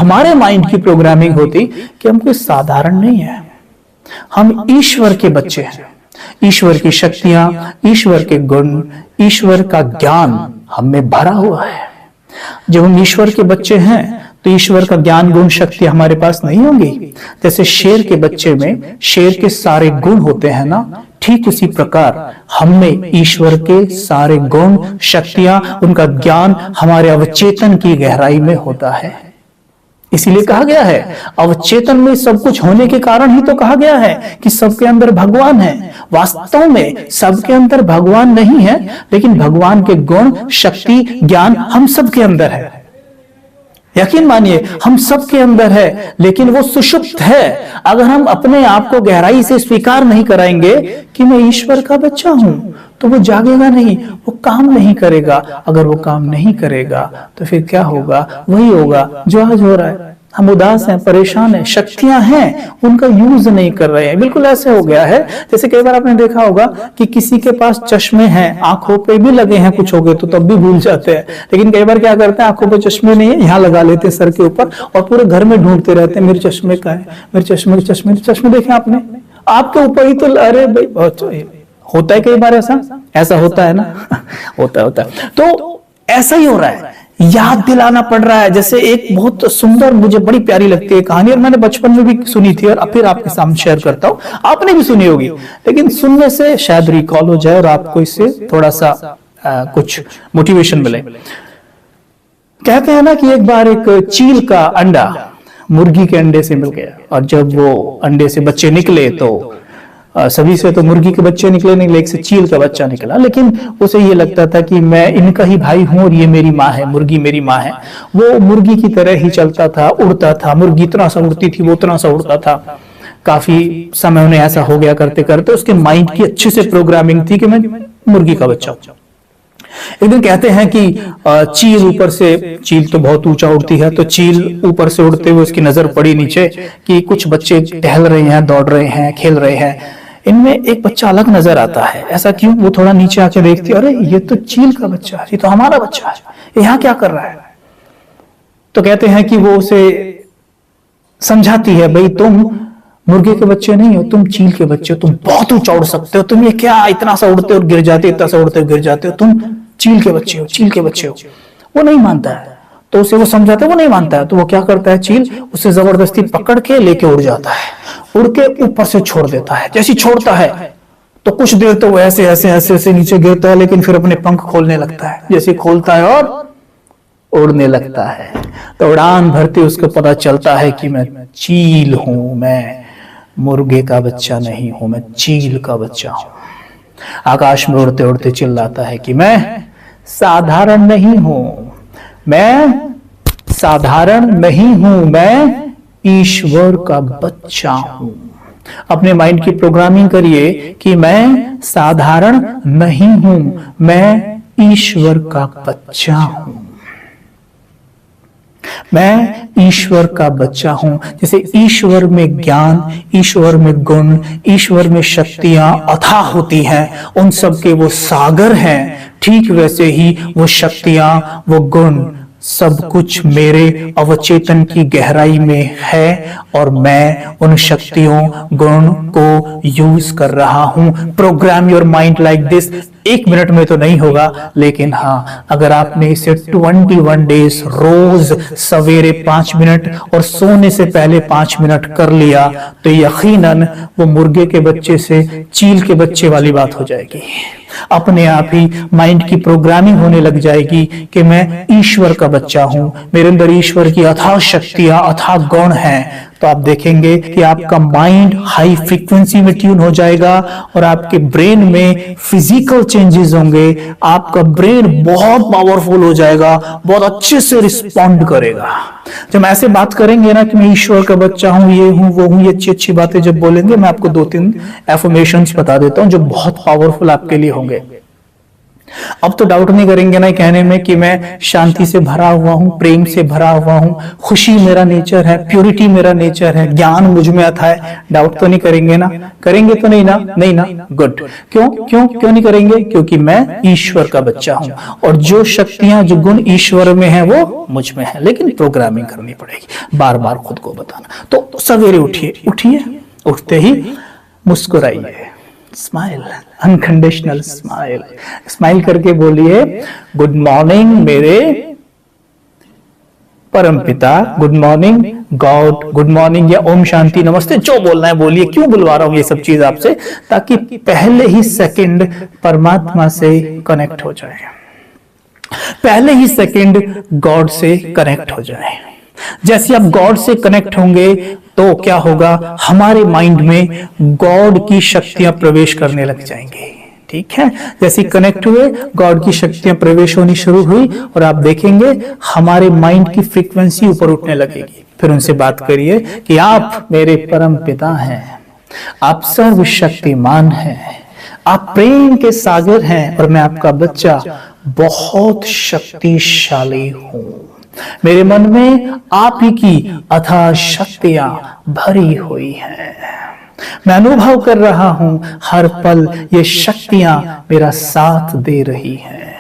हमारे माइंड की प्रोग्रामिंग होती कि हम कोई साधारण नहीं है, हम ईश्वर के बच्चे हैं। ईश्वर की शक्तियां, ईश्वर के गुण, ईश्वर का ज्ञान हम में भरा हुआ है। जब हम ईश्वर के बच्चे हैं तो ईश्वर का ज्ञान गुण शक्ति हमारे पास नहीं होंगी। जैसे शेर के बच्चे में शेर के सारे गुण होते हैं ना, ठीक उसी प्रकार हम में ईश्वर के सारे गुण शक्तियां, उनका ज्ञान हमारे अवचेतन की गहराई में होता है। इसीलिए कहा गया है अवचेतन में सब कुछ होने के कारण ही तो कहा गया है कि सबके अंदर भगवान है। वास्तव में सबके अंदर भगवान नहीं है, लेकिन भगवान के गुण शक्ति ज्ञान हम सबके अंदर है। यकीन मानिए हम सबके अंदर है, लेकिन वो सुषुप्त है। अगर हम अपने आप को गहराई से स्वीकार नहीं कराएंगे कि मैं ईश्वर का बच्चा हूं, तो वो जागेगा नहीं, वो काम नहीं करेगा। अगर वो काम नहीं करेगा तो फिर क्या होगा? वही होगा जो आज हो रहा है। हम उदास हैं, परेशान हैं, शक्तियां हैं, उनका यूज नहीं कर रहे हैं। बिल्कुल ऐसे हो गया है जैसे कई बार आपने देखा होगा कि किसी के पास चश्मे हैं, आंखों पे भी लगे हैं, कुछ हो गए तो तब भी भूल जाते हैं। लेकिन कई बार क्या करते हैं, आंखों पे चश्मे नहीं है, यहाँ लगा लेते हैं सर के ऊपर और पूरे घर में ढूंढते रहते हैं, मेरे चश्मे का है, मेरे चश्मे देखे आपने? आपके ऊपर ही तो, अरे भाई बहुत होता है कई बार ऐसा होता है ना होता है। तो ऐसा ही हो रहा है, याद दिलाना पड़ रहा है। जैसे एक बहुत सुंदर, मुझे बड़ी प्यारी लगती है कहानी, और मैंने बचपन में भी सुनी थी और फिर आपके सामने शेयर करता हूं। आपने भी सुनी होगी, लेकिन सुनने से शायद रिकॉल हो जाए और आपको इससे थोड़ा सा कुछ मोटिवेशन मिले। कहते हैं ना कि एक बार एक चील का अंडा मुर्गी के अंडे से मिल गया, और जब वो अंडे से बच्चे निकले तो सभी से तो मुर्गी के बच्चे निकले नहीं, एक से चील का बच्चा निकला। लेकिन उसे ये लगता था कि मैं इनका ही भाई हूं और ये मेरी माँ है, मुर्गी मेरी माँ है। वो मुर्गी की तरह ही चलता था, उड़ता था। मुर्गी इतना सा उड़ती थी, वो उतना सा उड़ता था। काफी समय उन्हें ऐसा हो गया करते करते उसके माइंड की अच्छे से प्रोग्रामिंग थी कि मैं मुर्गी का बच्चा हूं। एक दिन कहते हैं कि चील ऊपर से, चील तो बहुत ऊंचा उड़ती है, तो चील ऊपर से उड़ते हुए उसकी नजर पड़ी नीचे कि कुछ बच्चे टहल रहे हैं, दौड़ रहे हैं, खेल रहे हैं। इनमें एक बच्चा अलग नजर आता है। ऐसा क्यों? वो थोड़ा नीचे आके देखती है, अरे ये तो चील का बच्चा है, ये तो हमारा बच्चा है, यहाँ क्या कर रहा है? तो कहते हैं कि वो उसे समझाती है, भाई तुम मुर्गे के बच्चे नहीं हो, तुम चील के बच्चे हो, तुम बहुत ऊंचा उड़ सकते हो, तुम ये क्या इतना सा उड़ते हो गिर जाते, इतना सा उड़ते हो गिर जाते हो, तुम चील के बच्चे हो, चील के बच्चे हो। वो नहीं मानता है, तो उसे वो समझाते, वो नहीं मानता है। तो वो क्या करता है, चील उसे जबरदस्ती पकड़ के लेके उड़ जाता है, उड़ के ऊपर से छोड़ देता है। जैसे छोड़ता है तो कुछ देर तो वो ऐसे ऐसे ऐसे ऐसे नीचे गिरता है, लेकिन फिर अपने पंख खोलने लगता है। जैसे खोलता है और उड़ने लगता है, तो उड़ान भरते उसको पता चलता है कि मैं चील हूं, मैं मुर्गे का बच्चा नहीं हूं, मैं चील का बच्चा हूं। आकाश में उड़ते उड़ते चिल्लाता है कि मैं साधारण नहीं हूं, मैं साधारण नहीं हूं, मैं ईश्वर का बच्चा हूं। अपने माइंड की प्रोग्रामिंग करिए कि मैं साधारण नहीं हूं, मैं ईश्वर का बच्चा हूं, मैं ईश्वर का बच्चा हूं। जैसे ईश्वर में ज्ञान, ईश्वर में गुण, ईश्वर में शक्तियां अथाह होती हैं, उन सब के वो सागर हैं, ठीक वैसे ही वो शक्तियां, वो गुण, सब कुछ मेरे अवचेतन की गहराई में है और मैं उन शक्तियों गुण को यूज कर रहा हूं। Programme your mind like this. 1 minute में तो नहीं होगा, लेकिन हाँ, अगर आपने इसे 21 डेज रोज सवेरे 5 मिनट और सोने से पहले 5 मिनट कर लिया, तो यकीनन वो मुर्गे के बच्चे से चील के बच्चे वाली बात हो जाएगी। अपने आप ही माइंड की प्रोग्रामिंग होने लग जाएगी कि मैं ईश्वर का बच्चा हूं, मेरे अंदर ईश्वर की अथाह शक्तियां, अथाह गुण हैं। तो आप देखेंगे कि आपका माइंड हाई फ्रीक्वेंसी में ट्यून हो जाएगा और आपके ब्रेन में फिजिकल चेंजेस होंगे। आपका ब्रेन बहुत पावरफुल हो जाएगा, बहुत अच्छे से रिस्पॉन्ड करेगा। जब हम ऐसे बात करेंगे ना कि मैं ईश्वर का बच्चा हूं, ये हूं, वो हूं, ये अच्छी अच्छी बातें जब बोलेंगे, मैं आपको 2-3 एफर्मेशंस बता देता हूं जो बहुत पावरफुल आपके लिए होंगे। अब तो डाउट नहीं करेंगे ना कहने में कि मैं शांति से भरा हुआ हूं, प्रेम से भरा हुआ हूं, खुशी मेरा नेचर है, प्योरिटी मेरा नेचर है, ज्ञान मुझ में आता है। डाउट तो नहीं करेंगे ना? करेंगे तो नहीं ना? नहीं ना? गुड। क्यों क्यों क्यों नहीं करेंगे? क्योंकि मैं ईश्वर का बच्चा हूं और जो शक्तियां, जो गुण ईश्वर में है वो मुझ में है, लेकिन प्रोग्रामिंग करनी पड़ेगी, बार बार खुद को बताना। तो सवेरे उठिए, उठिए, उठते ही मुस्कुराइए, स्माइल, अनकंडीशनल स्माइल, स्माइल करके बोलिए गुड मॉर्निंग मेरे परम पिता, good morning God, good morning या ओम शांति नमस्ते, जो बोलना है बोलिए। क्यों बुलवा रहा हूं ये सब चीज आपसे? ताकि पहले ही सेकंड परमात्मा से कनेक्ट हो जाए, पहले ही सेकंड गॉड से कनेक्ट हो जाए। जैसे आप गॉड से कनेक्ट होंगे तो क्या होगा, हमारे माइंड में गॉड की शक्तियां प्रवेश करने लग जाएंगी। ठीक है, जैसे कनेक्ट हुए, गॉड की शक्तियां प्रवेश होनी शुरू हुई और आप देखेंगे हमारे माइंड की फ्रीक्वेंसी ऊपर उठने लगेगी। फिर उनसे बात करिए कि आप मेरे परम पिता हैं, आप सर्वशक्तिमान हैं, आप प्रेम के सागर हैं और मैं आपका बच्चा बहुत शक्तिशाली हूं। मेरे मन में आप ही की अथाह शक्तियां भरी हुई हैं। मैं अनुभव कर रहा हूं हर पल ये शक्तियां मेरा साथ दे रही हैं।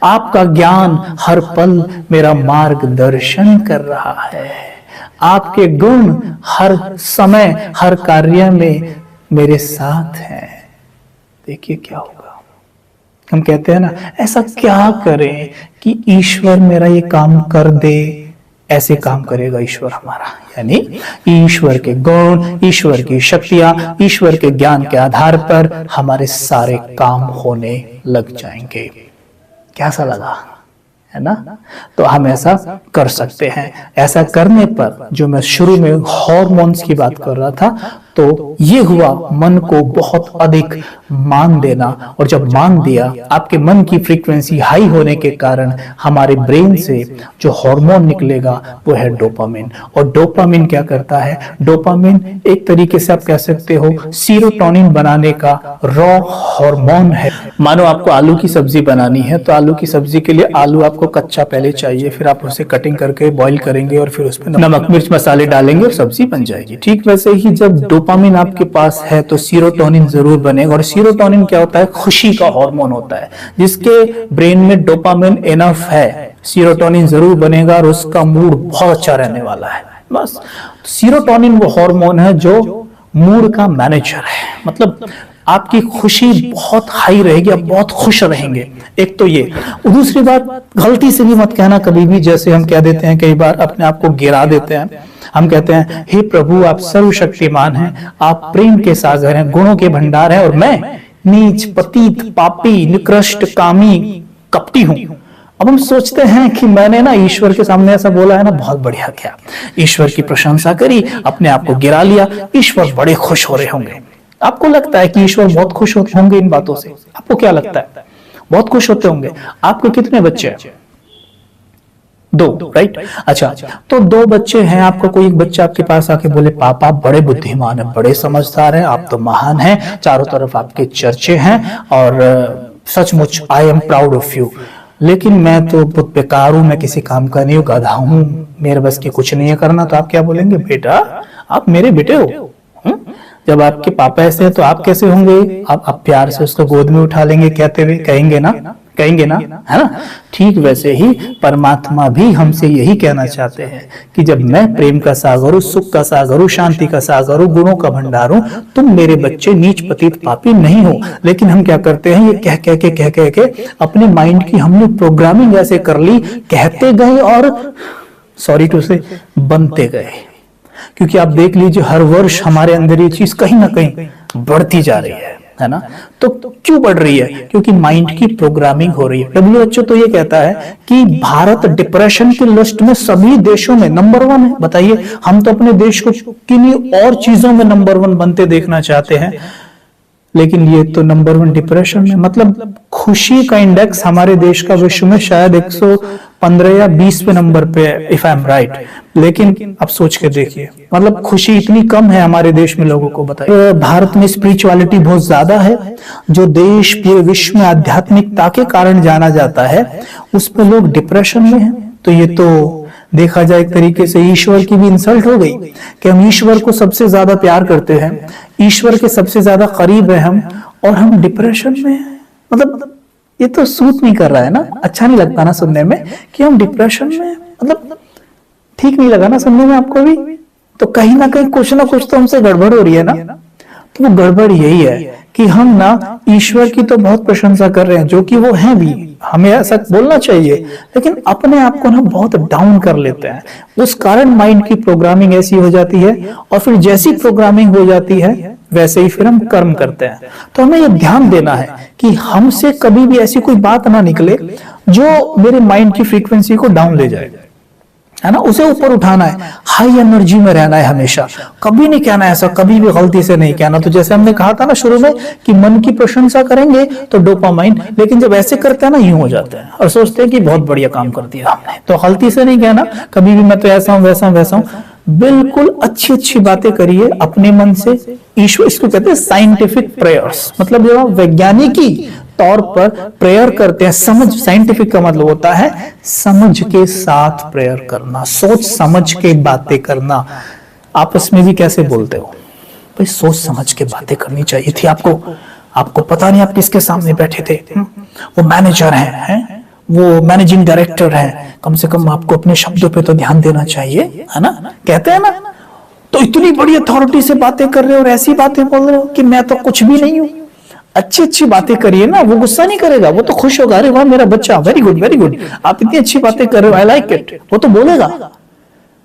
आपका ज्ञान हर पल मेरा मार्गदर्शन कर रहा है। आपके गुण हर समय, हर कार्य में मेरे साथ हैं। देखिए क्या होगा। हम कहते हैं ना, ऐसा क्या करें कि ईश्वर मेरा ये काम कर दे। ऐसे काम करेगा ईश्वर हमारा, यानी ईश्वर के गुण, ईश्वर की शक्तियां, ईश्वर के ज्ञान के आधार पर हमारे सारे काम होने लग जाएंगे। कैसा लगा, है ना? तो हम ऐसा कर सकते हैं। ऐसा करने पर, जो मैं शुरू में हार्मोन्स की बात कर रहा था, तो ये हुआ मन को बहुत अधिक मान देना, और जब मान दिया, आपके मन की फ्रीक्वेंसी हाई होने के कारण हमारे ब्रेन से जो हार्मोन निकलेगा वो है डोपामिन। और डोपामिन क्या करता है? डोपामिन एक तरीके से आप कह सकते हो सीरोटोनिन बनाने का रॉ हार्मोन है। मानो आपको आलू की सब्जी बनानी है, तो आलू की सब्जी के लिए आलू आपको कच्चा पहले चाहिए, फिर आप उसे कटिंग करके बॉईल करेंगे और फिर उसमें नमक मिर्च मसाले डालेंगे और सब्जी बन जाएगी। ठीक वैसे ही जब डोपामिन आपके पास है तो सीरोटोनिन जरूर बनेगा। और सीरोटोनिन क्या होता है? खुशी का हार्मोन होता है। जिसके ब्रेन में डोपामिन इनफ है, सीरोटोनिन जरूर बनेगा और उसका मूड बहुत अच्छा रहने वाला है। बस सीरोटोनिन वो हार्मोन है जो मूड का मैनेजर है। मतलब आपकी खुशी बहुत हाई रहेगी, आप बहुत खुश रहेंगे। एक तो ये। दूसरी बात, गलती से भी मत कहना कभी भी, जैसे हम कह देते हैं कई बार, अपने आप को गिरा देते हैं। हम कहते हैं हे प्रभु आप सर्वशक्तिमान हैं, आप प्रेम के सागर हैं, गुणों के भंडार हैं, और मैं नीच, पतित, पापी, निकृष्ट, कामी, कपटी हूं। अब हम सोचते हैं कि मैंने ना ईश्वर के सामने ऐसा बोला है ना, बहुत बढ़िया किया, ईश्वर की प्रशंसा करी, अपने आप को गिरा लिया, ईश्वर बड़े खुश हो रहे होंगे। आपको लगता है कि ईश्वर बहुत खुश होंगे इन बातों से? आपको क्या लगता है? बहुत खुश होते होंगे। आपके कितने बच्चे हैं? 2, राइट? अच्छा, तो 2 बच्चे हैं। आपका कोई एक बच्चा आपके पास आके बोले पापा आप बड़े बुद्धिमान हैं, बड़े समझदार हैं, आप तो महान हैं, चारों तरफ आपके चर्चे हैं और सचमुच I am proud of you, लेकिन मैं तो बहुत बेकार हूं, मैं किसी काम का नहीं हूं, गधा हूं, मेरे बस की कुछ नहीं है करना। तो आप क्या बोलेंगे? बेटा आप मेरे बेटे हो। जब आपके पापा ऐसे हैं तो आप कैसे होंगे? आप प्यार से उसको गोद में उठा लेंगे, कहते हुए कहेंगे ना, है ना? ठीक वैसे ही परमात्मा भी हमसे यही कहना चाहते हैं कि जब मैं प्रेम का सागर हूं, सुख का सागर हूं, शांति का सागर हूं, गुणों का भंडार हूं, तुम मेरे बच्चे नीच पतित पापी नहीं हो। लेकिन हम क्या करते हैं? ये कह के अपने माइंड की हमने प्रोग्रामिंग ऐसे कर ली, कहते गए और सॉरी टू से बनते गए। क्योंकि आप देख लीजिए हर वर्ष हमारे अंदर ये चीज कहीं ना कहीं बढ़ती जा रही है ना? तो क्यों बढ़ रही है? क्योंकि माइंड की प्रोग्रामिंग हो रही है। WHO तो ये कहता है कि भारत डिप्रेशन की लिस्ट में सभी देशों में नंबर 1 है। बताइए, हम तो अपने देश को किन्हीं और चीजों में नंबर 1 बनते देखना चाहते हैं। लेकिन ये तो नंबर 1 डिप्रेशन में, मतलब खुशी का इंडेक्स हमारे देश का विश्व में शायद 115 या 20 पे नंबर पे, इफ आई एम राइट। लेकिन अब सोच के देखिए, मतलब खुशी इतनी कम है हमारे देश में, लोगों को बताइए। भारत में स्पिरिचुअलिटी बहुत ज्यादा है, जो देश पूरे विश्व में आध्यात्मिकता के कारण जाना जाता है, उस पर लोग डिप्रेशन में हैं। तो ये तो देखा जाए एक तरीके से ईश्वर की भी इंसल्ट हो गई कि हम ईश्वर को सबसे ज्यादा प्यार करते हैं, ईश्वर के सबसे ज्यादा करीब है हम, और हम डिप्रेशन में हैं। मतलब ये तो सूट नहीं कर रहा है ना, अच्छा नहीं लगता ना सुनने में कि हम डिप्रेशन में, मतलब ठीक नहीं लगा ना सुनने में आपको भी। तो कहीं ना कहीं कुछ ना कुछ तो हमसे गड़बड़ हो रही है ना। तो वो गड़बड़ यही है कि हम ना ईश्वर की तो बहुत प्रशंसा कर रहे हैं, जो कि वो हैं भी, हमें ऐसा बोलना चाहिए, लेकिन अपने आप को ना बहुत डाउन कर लेते हैं। उस कारण माइंड की प्रोग्रामिंग ऐसी हो जाती है, और फिर जैसी प्रोग्रामिंग हो जाती है वैसे ही फिर हम कर्म करते हैं। तो हमें ये ध्यान देना है कि हमसे कभी भी ऐसी कोई बात ना निकले जो मेरे माइंड की फ्रीक्वेंसी को डाउन ले जाए, है ना। उसे ऊपर उठाना है, हाई एनर्जी में रहना है हमेशा, कभी नहीं कहना ऐसा, कभी भी गलती से नहीं कहना। तो जैसे हमने कहा था ना शुरू में कि मन की प्रशंसा करेंगे तो डोपामाइन, लेकिन जब ऐसे करते हैं ना यूं हो जाते हैं और सोचते हैं कि बहुत बढ़िया काम कर दिया हमने। तो गलती से नहीं कहना कभी भी मैं तो ऐसा हूं वैसा हूं वैसा हूं। बिल्कुल अच्छी अच्छी बातें करिए अपने मन से। ईश्वर, इसको कहते हैं साइंटिफिक प्रेयर्स, मतलब जब आप वैज्ञानिकी तौर पर प्रेयर करते हैं, समझ, साइंटिफिक का मतलब होता है समझ के साथ प्रेयर करना, सोच समझ के बातें करना। आपस में भी कैसे बोलते हो भाई, सोच समझ के बातें करनी चाहिए थी आपको पता नहीं आप किसके सामने बैठे थे। वो मैनेजर हैं, वो मैनेजिंग डायरेक्टर है, कम से कम आपको अपने शब्दों पे तो ध्यान देना चाहिए, है ना, कहते हैं ना। तो इतनी बड़ी अथॉरिटी से बातें कर रहे हो और ऐसी बातें बोल रहे हो कि मैं तो कुछ भी नहीं हूं। अच्छी अच्छी बातें करिए ना, वो गुस्सा नहीं करेगा, वो तो खुश होगा, अरे वाह मेरा बच्चा, वेरी गुड वेरी गुड, आप इतनी अच्छी बातें कर रहे हो, आई लाइक इट। वो तो बोलेगा,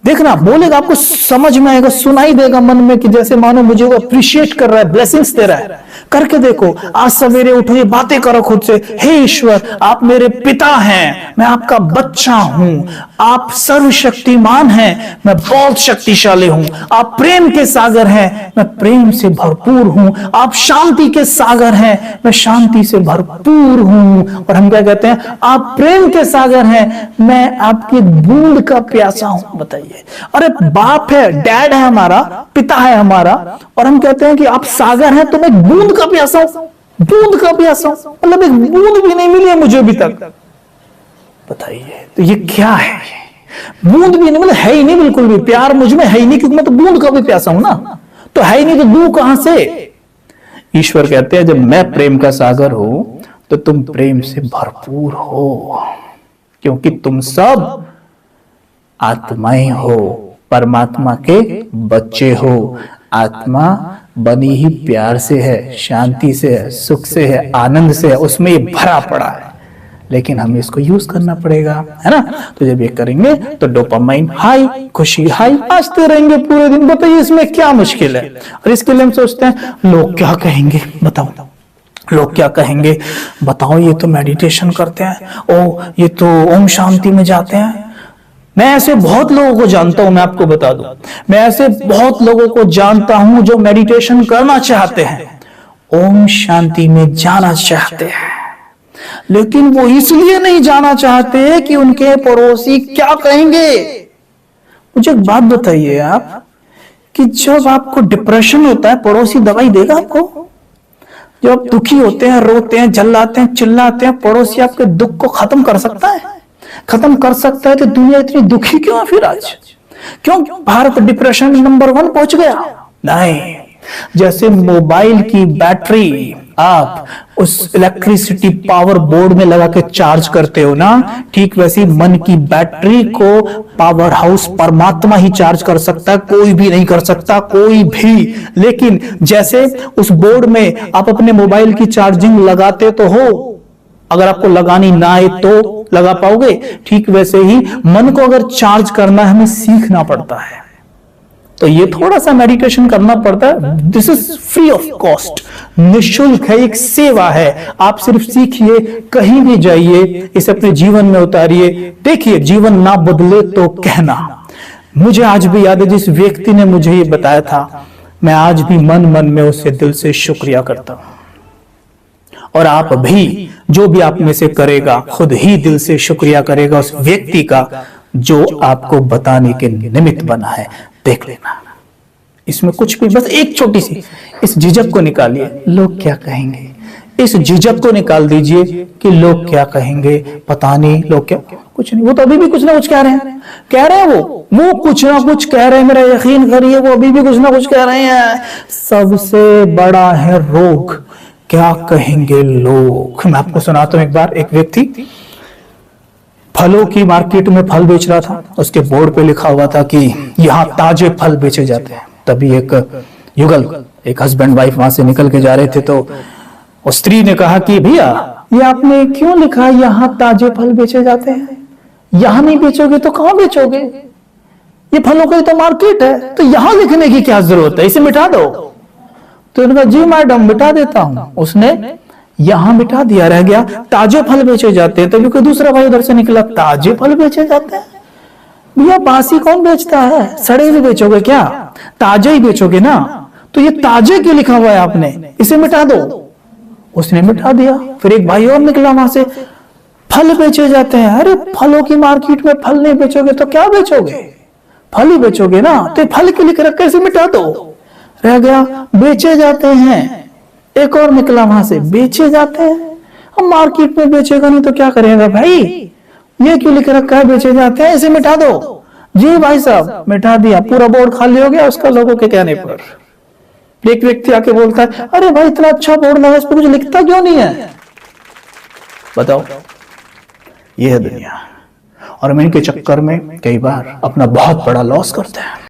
देखना बोलेगा, आपको समझ में आएगा, सुनाई देगा मन में कि जैसे मानो मुझे वो अप्रिशिएट कर रहा है, ब्लेसिंग्स दे रहा है। करके देखो, आज सवेरे उठो, ये बातें करो खुद से, हे ईश्वर आप मेरे पिता हैं, मैं आपका बच्चा हूं, आप सर्वशक्तिमान हैं, मैं बहुत शक्तिशाली हूं, आप प्रेम के सागर हैं, मैं प्रेम से भरपूर हूं, आप शांति के सागर हैं, मैं शांति से भरपूर हूं। और हम क्या कहते हैं, आप प्रेम के सागर हैं, मैं आपकी बूंद का प्यासा हूं। बताइए, अरे बाप है, डैड है हमारा, पिता है हमारा, और हम कहते हैं कि आप सागर हैं तो मैं बूंद का प्यासा हूं, बूंद का प्यासा हूं, मतलब एक बूंद भी नहीं मिली है मुझे अभी तक। बताइए तो ये क्या है, बूंद भी नहीं, मतलब है ही नहीं बिल्कुल भी, प्यार मुझ में है ही नहीं, क्योंकि मैं तो बूंद का भी प्यासा हूं ना, तो है ही नहीं तो दूं कहां से। ईश्वर कहते हैं जब मैं प्रेम का सागर हूं तो तुम प्रेम से भरपूर हो, क्योंकि तुम सब आत्माएं हो, परमात्मा के बच्चे हो। आत्मा बनी ही प्यार से है, शांति से है, सुख से है, आनंद से है, उसमें ये भरा पड़ा है, लेकिन हमें इसको यूज करना पड़ेगा, है ना। तो जब ये करेंगे तो डोपामाइन हाई, खुशी हाई, नाचते रहेंगे पूरे दिन। बताइए इसमें क्या मुश्किल है। और इसके लिए हम सोचते हैं लोग क्या कहेंगे, बताओ लोग क्या कहेंगे, बताओ ये तो मेडिटेशन करते हैं, ओ ये तो ओम शांति में जाते हैं। मैं ऐसे बहुत लोगों को जानता हूं, मैं आपको बता दूं, मैं ऐसे बहुत लोगों को जानता हूं जो मेडिटेशन करना चाहते हैं, ओम शांति में जाना चाहते हैं, लेकिन वो इसलिए नहीं जाना चाहते कि उनके पड़ोसी क्या कहेंगे। मुझे एक बात बताइए आप, कि जब आपको डिप्रेशन होता है पड़ोसी दवाई देगा आपको? जब आप दुखी होते हैं, रोते हैं, जल्लाते हैं, चिल्लाते हैं, पड़ोसी आपके दुख को खत्म कर सकता है? खत्म कर सकता है तो दुनिया इतनी दुखी क्यों है फिर आज? क्यों भारत डिप्रेशन नंबर 1 पहुंच गया? नहीं, जैसे मोबाइल की बैटरी आप उस इलेक्ट्रिसिटी पावर बोर्ड में लगा के चार्ज करते हो ना, ठीक वैसी मन की बैटरी को पावर हाउस परमात्मा ही चार्ज कर सकता है, कोई भी नहीं कर सकता, कोई भी। लेकिन जैसे उस बोर्ड में आप अपने मोबाइल की चार्जिंग लगाते तो हो, अगर आपको लगानी ना आए तो लगा पाओगे, ठीक वैसे ही मन को अगर चार्ज करना हमें सीखना पड़ता है। तो ये थोड़ा सा मेडिटेशन करना पड़ता है। This is free of cost, निःशुल्क है, एक सेवा है। आप सिर्फ सीखिए, कहीं भी जाइए, इसे अपने जीवन में उतारिए। देखिए जीवन ना बदले तो कहना। मुझे आज भी याद है जिस व्यक्ति ने मुझे ये बताया था, मैं आज भी मन मन में उससे दिल से शुक्रिया करता हूं। और आप भी, जो भी आप में से करेगा, खुद ही दिल से शुक्रिया करेगा उस व्यक्ति का जो आपको बताने के निमित्त बना है। देख लेना, इसमें कुछ भी, बस एक छोटी सी इस झिझक को निकालिए, लोग क्या कहेंगे। इस झिझक को निकाल दीजिए कि लोग क्या कहेंगे, पता नहीं लोग क्या, कुछ नहीं। वो तो अभी भी कुछ ना कुछ कह रहे हैं, वो कुछ ना कुछ कह रहे हैं, मेरा यकीन करिए, वो अभी भी कुछ ना कुछ कह रहे हैं। सबसे बड़ा है रोग, क्या कहेंगे लोग। मैं आपको सुनाता हूं। एक बार एक व्यक्ति फलों की मार्केट में फल बेच रहा था। उसके बोर्ड पे लिखा हुआ था कि यहाँ ताजे फल बेचे जाते हैं। तभी एक युगल, एक हस्बैंड वाइफ वहां से निकल के जा रहे थे, तो उस स्त्री ने कहा कि भैया, ये आपने क्यों लिखा यहाँ ताजे फल बेचे जाते हैं? यहाँ नहीं बेचोगे तो कहां बेचोगे? ये फलों की तो मार्केट है, तो यहाँ लिखने की क्या जरूरत है, इसे मिटा दो। तो उन्होंने कहा जी मैडम मिटा देता हूं। उसने यहां मिटा दिया, रह गया ताजे फल बेचे जाते हैं। तभी कोई दूसरा भाई उधर से निकला, ताजे फल बेचे जाते हैं? भैया बासी कौन बेचता है, सड़े हुए बेचोगे क्या? ताजे ही बेचोगे ना, तो ये ताजे क्यों लिखा हुआ है आपने, इसे मिटा दो। उसने मिटा दिया। फिर एक भाई और निकला वहां से, फल बेचे जाते हैं। अरे फलों की मार्केट में फल नहीं बेचोगे तो क्या बेचोगे? फल ही बेचोगे ना, तो फल के लिख रखा, इसे मिटा दो। रह गया बेचे जाते हैं। एक और निकला वहां से, बेचे जाते हैं। हम मार्केट में बेचेगा नहीं तो क्या करेगा भाई, ये क्यों लिख रखा है बेचे जाते हैं, इसे मिटा दो। जी भाई साहब मिटा दिया, पूरा बोर्ड खाली हो गया उसका, लोगों के कहने पर। एक व्यक्ति आके बोलता है, अरे भाई इतना अच्छा बोर्ड लगा, इस पर कुछ लिखता क्यों नहीं है? बताओ, ये है दुनिया। और हम इनके चक्कर में कई बार अपना बहुत बड़ा लॉस करते हैं।